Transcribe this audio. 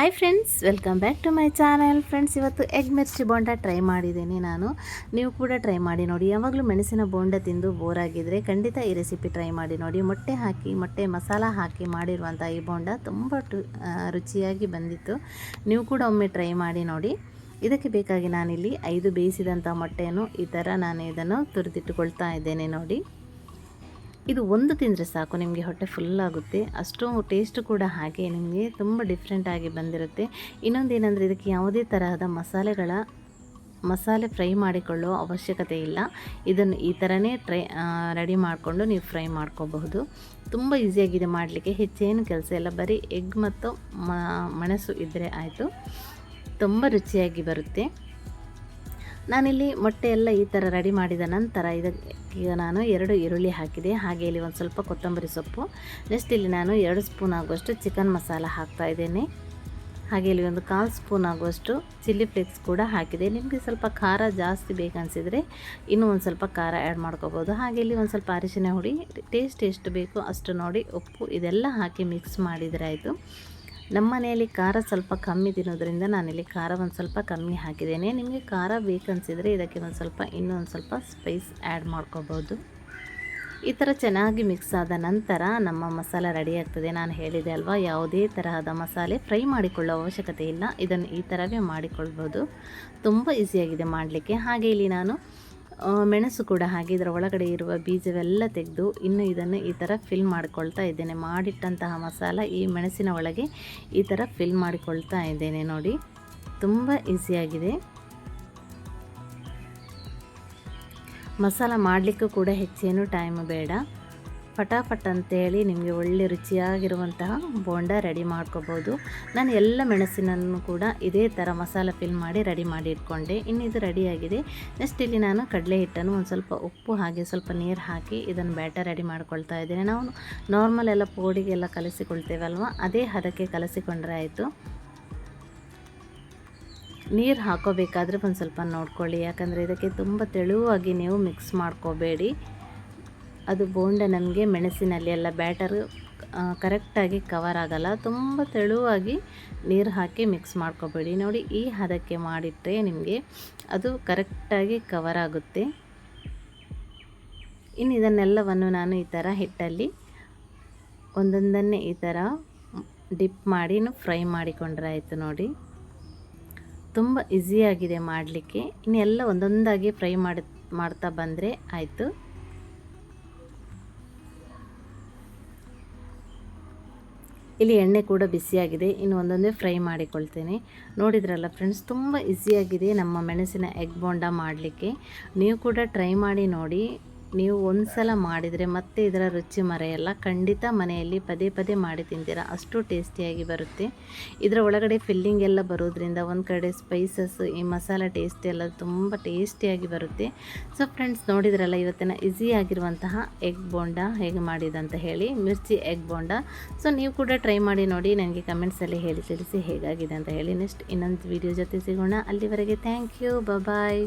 Hi friends, welcome back to my channel. Friends, ಇವತ್ತು egg mirchi bonda try ಮಾಡಿದ್ದೀನಿ ನಾನು. ನೀವು ಕೂಡ ಟ್ರೈ ಮಾಡಿ ನೋಡಿ. ಯಾವಾಗಲೂ ಮೆಣಸಿನ ಬೋಂಡ ತಿಂದು ಬೋರ್ ಆಗಿದ್ದರೆ ಖಂಡಿತ ಈ ರೆಸಿಪಿ ಟ್ರೈ ಮಾಡಿ ನೋಡಿ. ಮೊಟ್ಟೆ ಮಸಾಲ ಹಾಕಿ ಮಾಡಿರುವಂಥ ಈ ಬೋಂಡ ತುಂಬ ರುಚಿಯಾಗಿ ಬಂದಿತ್ತು. ನೀವು ಕೂಡ ಒಮ್ಮೆ ಟ್ರೈ ಮಾಡಿ ನೋಡಿ. ಇದಕ್ಕೆ ಬೇಕಾಗಿ ನಾನಿಲ್ಲಿ 5 ಬೇಯಿಸಿದಂಥ ಮೊಟ್ಟೆಯನ್ನು ಈ ಥರ ನಾನು ಇದನ್ನು ತುರಿದಿಟ್ಟುಕೊಳ್ತಾ ಇದ್ದೇನೆ ನೋಡಿ. ಇದು ಒಂದು ತಿಂದರೆ ಸಾಕು, ನಿಮಗೆ ಹೊಟ್ಟೆ ಫುಲ್ಲಾಗುತ್ತೆ. ಅಷ್ಟು ಟೇಸ್ಟು ಕೂಡ ಹಾಗೆ ನಿಮಗೆ ತುಂಬ ಡಿಫ್ರೆಂಟಾಗಿ ಬಂದಿರುತ್ತೆ. ಇನ್ನೊಂದು ಏನಂದರೆ, ಇದಕ್ಕೆ ಯಾವುದೇ ತರಹದ ಮಸಾಲೆ ಫ್ರೈ ಮಾಡಿಕೊಳ್ಳುವ ಅವಶ್ಯಕತೆ ಇಲ್ಲ. ಇದನ್ನು ಈ ಥರನೇ ರೆಡಿ ಮಾಡಿಕೊಂಡು ನೀವು ಫ್ರೈ ಮಾಡ್ಕೋಬಹುದು. ತುಂಬ ಈಸಿಯಾಗಿದೆ ಮಾಡಲಿಕ್ಕೆ, ಹೆಚ್ಚೇನು ಕೆಲಸ ಇಲ್ಲ. ಬರೀ ಎಗ್ ಮತ್ತು ಮೆಣಸು ಇದ್ದರೆ ಆಯಿತು, ತುಂಬ ರುಚಿಯಾಗಿ ಬರುತ್ತೆ. ನಾನಿಲ್ಲಿ ಮೊಟ್ಟೆ ಎಲ್ಲ ಈ ಥರ ರೆಡಿ ಮಾಡಿದ ನಂತರ ಈಗ ನಾನು 2 ಈರುಳ್ಳಿ ಹಾಕಿದೆ. ಹಾಗೆ ಇಲ್ಲಿ ಒಂದು ಸ್ವಲ್ಪ ಕೊತ್ತಂಬರಿ ಸೊಪ್ಪು. ನೆಕ್ಸ್ಟ್ ಇಲ್ಲಿ ನಾನು 2 ಸ್ಪೂನ್ ಆಗುವಷ್ಟು ಚಿಕನ್ ಮಸಾಲ ಹಾಕ್ತಾಯಿದ್ದೇನೆ. ಹಾಗೆ ಇಲ್ಲಿ ಒಂದು 1/4 ಸ್ಪೂನ್ ಆಗುವಷ್ಟು ಚಿಲ್ಲಿ ಫ್ಲೇಕ್ಸ್ ಕೂಡ ಹಾಕಿದೆ. ನಿಮಗೆ ಸ್ವಲ್ಪ ಖಾರ ಜಾಸ್ತಿ ಬೇಕನ್ಸಿದ್ರೆ ಇನ್ನೂ ಒಂದು ಸ್ವಲ್ಪ ಖಾರ ಆ್ಯಡ್ ಮಾಡ್ಕೋಬೋದು. ಹಾಗೆ ಇಲ್ಲಿ ಒಂದು ಸ್ವಲ್ಪ ಅರಿಶಿನ ಹುಡಿ, ಟೇಸ್ಟ್ ಎಷ್ಟು ಬೇಕೋ ಅಷ್ಟು ನೋಡಿ, ಉಪ್ಪು ಇದೆಲ್ಲ ಹಾಕಿ ಮಿಕ್ಸ್ ಮಾಡಿದರೆ ಆಯಿತು. ನಮ್ಮ ಮನೆಯಲ್ಲಿ ಖಾರ ಸ್ವಲ್ಪ ಕಮ್ಮಿ ತಿನ್ನೋದ್ರಿಂದ ನಾನಿಲ್ಲಿ ಖಾರ ಒಂದು ಸ್ವಲ್ಪ ಕಮ್ಮಿ ಹಾಕಿದ್ದೇನೆ. ನಿಮಗೆ ಖಾರ ಬೇಕನ್ಸಿದ್ರೆ ಇದಕ್ಕೆ ಇನ್ನೊಂದು ಸ್ವಲ್ಪ ಸ್ಪೈಸ್ ಆ್ಯಡ್ ಮಾಡ್ಕೋಬೋದು. ಈ ಥರ ಚೆನ್ನಾಗಿ ಮಿಕ್ಸ್ ಆದ ನಂತರ ನಮ್ಮ ಮಸಾಲ ರೆಡಿ ಆಗ್ತದೆ. ನಾನು ಹೇಳಿದೆ ಅಲ್ವಾ, ಯಾವುದೇ ತರಹದ ಮಸಾಲೆ ಫ್ರೈ ಮಾಡಿಕೊಳ್ಳೋ ಅವಶ್ಯಕತೆ ಇಲ್ಲ. ಇದನ್ನು ಈ ಥರವೇ ಮಾಡಿಕೊಳ್ಬೋದು. ತುಂಬ ಈಸಿಯಾಗಿದೆ ಮಾಡಲಿಕ್ಕೆ. ಹಾಗೆ ಇಲ್ಲಿ ನಾನು ಮೆಣಸು ಕೂಡ ಹಾಗೆ ಇದರ ಒಳಗಡೆ ಇರುವ ಬೀಜವೆಲ್ಲ ತೆಗೆದು ಇನ್ನು ಇದನ್ನು ಈ ಥರ ಫಿಲ್ ಮಾಡಿಕೊಳ್ತಾ ಇದ್ದೇನೆ. ಮಾಡಿಟ್ಟಂತಹ ಮಸಾಲ ಈ ಮೆಣಸಿನ ಒಳಗೆ ಈ ಥರ ಫಿಲ್ ಮಾಡಿಕೊಳ್ತಾ ಇದ್ದೇನೆ ನೋಡಿ. ತುಂಬ ಈಸಿಯಾಗಿದೆ. ಮಸಾಲ ಮಾಡಲಿಕ್ಕೂ ಕೂಡ ಹೆಚ್ಚೇನು ಟೈಮ್ ಬೇಡ. ಫಟಾಫಟ್ ಅಂತೇಳಿ ನಿಮಗೆ ಒಳ್ಳೆ ರುಚಿಯಾಗಿರುವಂತಹ ಬೋಂಡ ರೆಡಿ ಮಾಡ್ಕೋಬೋದು. ನಾನು ಎಲ್ಲ ಮೆಣಸಿನನ್ನು ಕೂಡ ಇದೇ ಥರ ಮಸಾಲ ಫಿಲ್ ಮಾಡಿ ರೆಡಿ ಮಾಡಿ ಇಟ್ಕೊಂಡೆ. ಇನ್ನು ಇದು ರೆಡಿಯಾಗಿದೆ. ನೆಕ್ಸ್ಟ್ ಇಲ್ಲಿ ನಾನು ಕಡಲೆ ಹಿಟ್ಟನ್ನು ಒಂದು ಸ್ವಲ್ಪ ಉಪ್ಪು ಹಾಗೆ ಸ್ವಲ್ಪ ನೀರು ಹಾಕಿ ಇದನ್ನು ಬ್ಯಾಟರ್ ರೆಡಿ ಮಾಡ್ಕೊಳ್ತಾ ಇದ್ದೇನೆ. ನಾವು ನಾರ್ಮಲ್ ಎಲ್ಲ ಪೋಡಿಗೆಲ್ಲ ಕಲಸಿಕೊಳ್ತೇವಲ್ವ, ಅದೇ ಹದಕ್ಕೆ ಕಲಸಿಕೊಂಡ್ರೆ ಆಯಿತು. ನೀರು ಹಾಕೋಬೇಕಾದ್ರೆ ಒಂದು ಸ್ವಲ್ಪ ನೋಡ್ಕೊಳ್ಳಿ, ಯಾಕಂದರೆ ಇದಕ್ಕೆ ತುಂಬ ತೆಳುವಾಗಿ ನೀವು ಮಿಕ್ಸ್ ಮಾಡ್ಕೋಬೇಡಿ. ಅದು ಬೋಂಡ ನಮಗೆ ಮೆಣಸಿನಲ್ಲಿ ಎಲ್ಲ ಬ್ಯಾಟರು ಕರೆಕ್ಟಾಗಿ ಕವರ್ ಆಗಲ್ಲ. ತುಂಬ ತೆಳುವಾಗಿ ನೀರು ಹಾಕಿ ಮಿಕ್ಸ್ ಮಾಡ್ಕೋಬೇಡಿ ನೋಡಿ. ಈ ಹದಕ್ಕೆ ಮಾಡಿಟ್ಟರೆ ನಿಮಗೆ ಅದು ಕರೆಕ್ಟಾಗಿ ಕವರ್ ಆಗುತ್ತೆ. ಇನ್ನು ಇದನ್ನೆಲ್ಲವನ್ನು ನಾನು ಈ ಥರ ಹಿಟ್ಟಲ್ಲಿ ಒಂದೊಂದನ್ನೇ ಈ ಥರ ಡಿಪ್ ಮಾಡಿ ಫ್ರೈ ಮಾಡಿಕೊಂಡ್ರೆ ಆಯಿತು ನೋಡಿ. ತುಂಬ ಈಸಿಯಾಗಿದೆ ಮಾಡಲಿಕ್ಕೆ. ಇನ್ನು ಎಲ್ಲ ಒಂದೊಂದಾಗಿ ಫ್ರೈ ಮಾಡ್ತಾ ಬಂದರೆ ಆಯಿತು. ಇಲ್ಲಿ ಎಣ್ಣೆ ಕೂಡ ಬಿಸಿಯಾಗಿದೆ. ಇನ್ನು ಒಂದೊಂದೇ ಫ್ರೈ ಮಾಡಿಕೊಳ್ತೇನೆ. ನೋಡಿದ್ರಲ್ಲ ಫ್ರೆಂಡ್ಸ್, ತುಂಬ ಈಸಿಯಾಗಿದೆ ನಮ್ಮ ಮೆಣಸಿನ ಎಗ್ ಬೋಂಡ ಮಾಡಲಿಕ್ಕೆ. ನೀವು ಕೂಡ ಟ್ರೈ ಮಾಡಿ ನೋಡಿ. ನೀವು ಒಂದು ಸಲ ಮಾಡಿದರೆ ಮತ್ತೆ ಇದರ ರುಚಿ ಮರೆಯಲ್ಲ. ಖಂಡಿತ ಮನೆಯಲ್ಲಿ ಪದೇ ಪದೇ ಮಾಡಿ ತಿಂತೀರಾ, ಅಷ್ಟು ಟೇಸ್ಟಿಯಾಗಿ ಬರುತ್ತೆ. ಇದರ ಒಳಗಡೆ ಫಿಲ್ಲಿಂಗ್ ಎಲ್ಲ ಬರೋದ್ರಿಂದ ಒಂದು ಕಡೆ ಸ್ಪೈಸಸ್, ಈ ಮಸಾಲ ಟೇಸ್ಟ್ ಎಲ್ಲ ತುಂಬ ಟೇಸ್ಟಿಯಾಗಿ ಬರುತ್ತೆ. ಸೊ ಫ್ರೆಂಡ್ಸ್, ನೋಡಿದ್ರಲ್ಲ ಇವತ್ತಿನ ಈಸಿಯಾಗಿರುವಂತಹ ಎಗ್ ಬೋಂಡ ಹೇಗೆ ಮಾಡಿದಂತ ಹೇಳಿ, ಮಿರ್ಚಿ ಎಗ್ ಬೋಂಡ. ಸೊ ನೀವು ಕೂಡ ಟ್ರೈ ಮಾಡಿ ನೋಡಿ. ನನಗೆ ಕಮೆಂಟ್ಸಲ್ಲಿ ತಿಳಿಸಿ ಹೇಗಾಗಿದೆ ಅಂತ ಹೇಳಿ. ನೆಕ್ಸ್ಟ್ ಇನ್ನೊಂದು ವಿಡಿಯೋ ಜೊತೆ ಸಿಗೋಣ. ಅಲ್ಲಿವರೆಗೆ ಥ್ಯಾಂಕ್ ಯು, ಬಾಯ್.